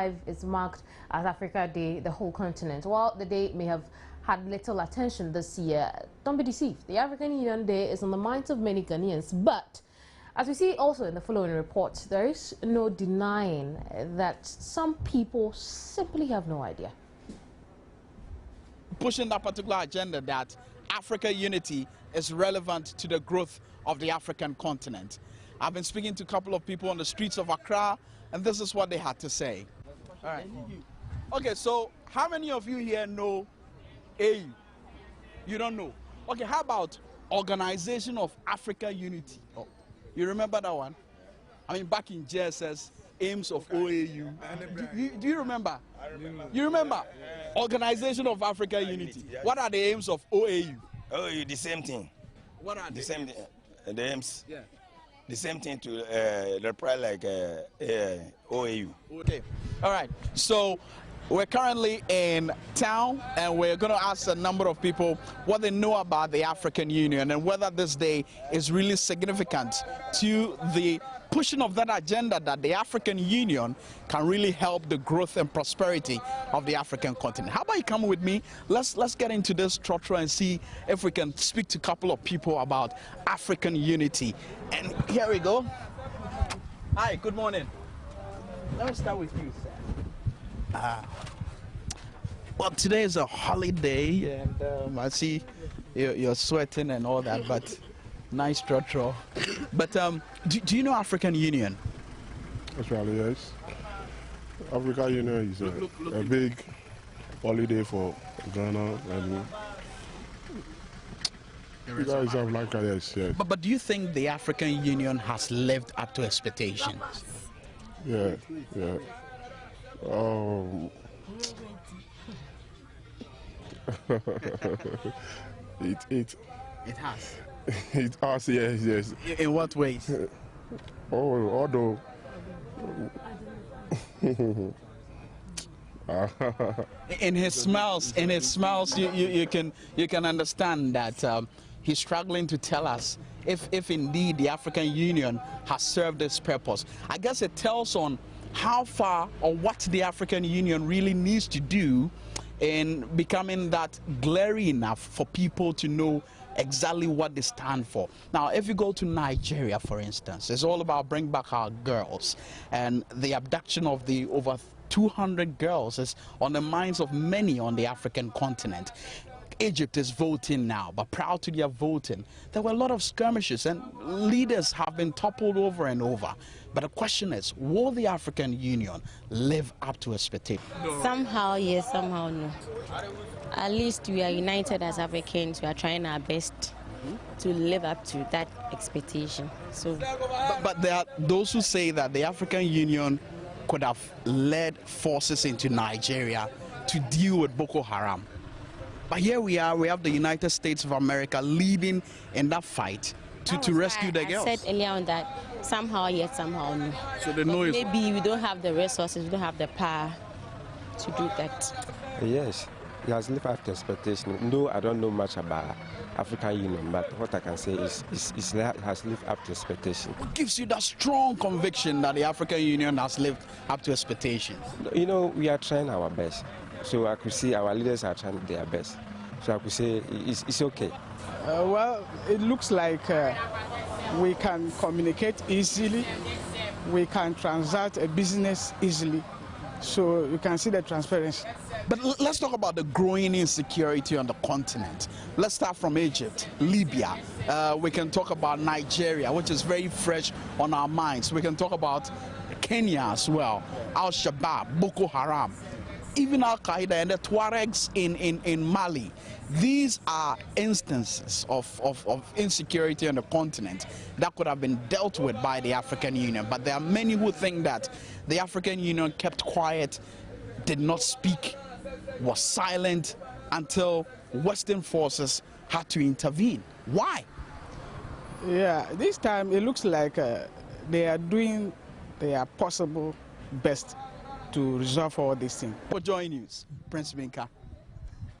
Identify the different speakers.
Speaker 1: is marked as Africa Day, the whole continent. While the day may have had little attention this year, don't be deceived. The African Union Day is on the minds of many Ghanaians. But as we see also in the following report, there is no denying that some people simply have no idea.
Speaker 2: Pushing that particular agenda that Africa unity is relevant to the growth of the African continent. I've been speaking to a couple of people on the streets of Accra, and this is what they had to say. All right. Okay, so how many of you here know AU? You don't know. Okay, how about Organization of Africa Unity? Oh, you remember that one? I mean, back in JSS, aims of OAU. Do you remember? I remember. You remember? Yeah. Organization of Africa Unity. Yeah. What are the aims of OAU?
Speaker 3: OAU, the same thing.
Speaker 2: What are
Speaker 3: the same? The aims.
Speaker 2: Yeah.
Speaker 3: The same thing to reply like OAU.
Speaker 2: Okay. All right. So we're currently in town, and we're going to ask a number of people what they know about the African Union and whether this day is really significant to the pushing of that agenda that the African Union can really help the growth and prosperity of the African continent. How about you come with me? Let's get into this trotro and see if we can speak to a couple of people about African unity. And here we go. Hi, good morning. Let me start with you, sir. Well, today is a holiday, and I see you're sweating and all that, but nice trotro. But do you know African Union?
Speaker 4: Actually, yes. African Union is a big holiday for Ghana, and you guys have like yes.
Speaker 2: But do you think the African Union has lived up to expectations?
Speaker 4: Yeah.
Speaker 2: It has.
Speaker 4: It has, yes.
Speaker 2: In what ways?
Speaker 4: Although.
Speaker 2: In his smiles, you can understand that he's struggling to tell us if indeed the African Union has served its purpose. I guess it tells on how far or what the African Union really needs to do in becoming that glary enough for people to know exactly what they stand for. Now, if you go to Nigeria, for instance, it's all about bring back our girls, and the abduction of the over 200 girls is on the minds of many on the African continent. Egypt is voting now, but prior to their voting, there were a lot of skirmishes and leaders have been toppled over and over. But the question is, will the African Union live up to expectations?
Speaker 5: Somehow yes, somehow no. At least we are united as Africans. We are trying our best to live up to that expectation. So,
Speaker 2: but there are those who say that the African Union could have led forces into Nigeria to deal with Boko Haram. But here we are, we have the United States of America leading in that fight to rescue the girls.
Speaker 5: I said earlier on that somehow yes, somehow no.
Speaker 2: So they know
Speaker 5: maybe we don't have the resources, we don't have the power to do that.
Speaker 6: Yes, it has lived up to expectation. No, I don't know much about African Union, but what I can say is it has lived up to expectation.
Speaker 2: What gives you that strong conviction that the African Union has lived up to expectations?
Speaker 6: You know, we are trying our best. So I could see our leaders are trying their best. So I could say it's okay.
Speaker 7: Well, it looks like we can communicate easily. We can transact a business easily. So you can see the transparency.
Speaker 2: But let's talk about the growing insecurity on the continent. Let's start from Egypt, Libya. We can talk about Nigeria, which is very fresh on our minds. We can talk about Kenya as well, Al-Shabaab, Boko Haram, even Al-Qaeda and the Tuaregs in Mali. These are instances of insecurity on the continent that could have been dealt with by the African Union. But there are many who think that the African Union kept quiet, did not speak, was silent until Western forces had to intervene. Why?
Speaker 7: Yeah, this time it looks like they are doing their possible best to resolve all these things.
Speaker 2: For Joy News, Prince Minka.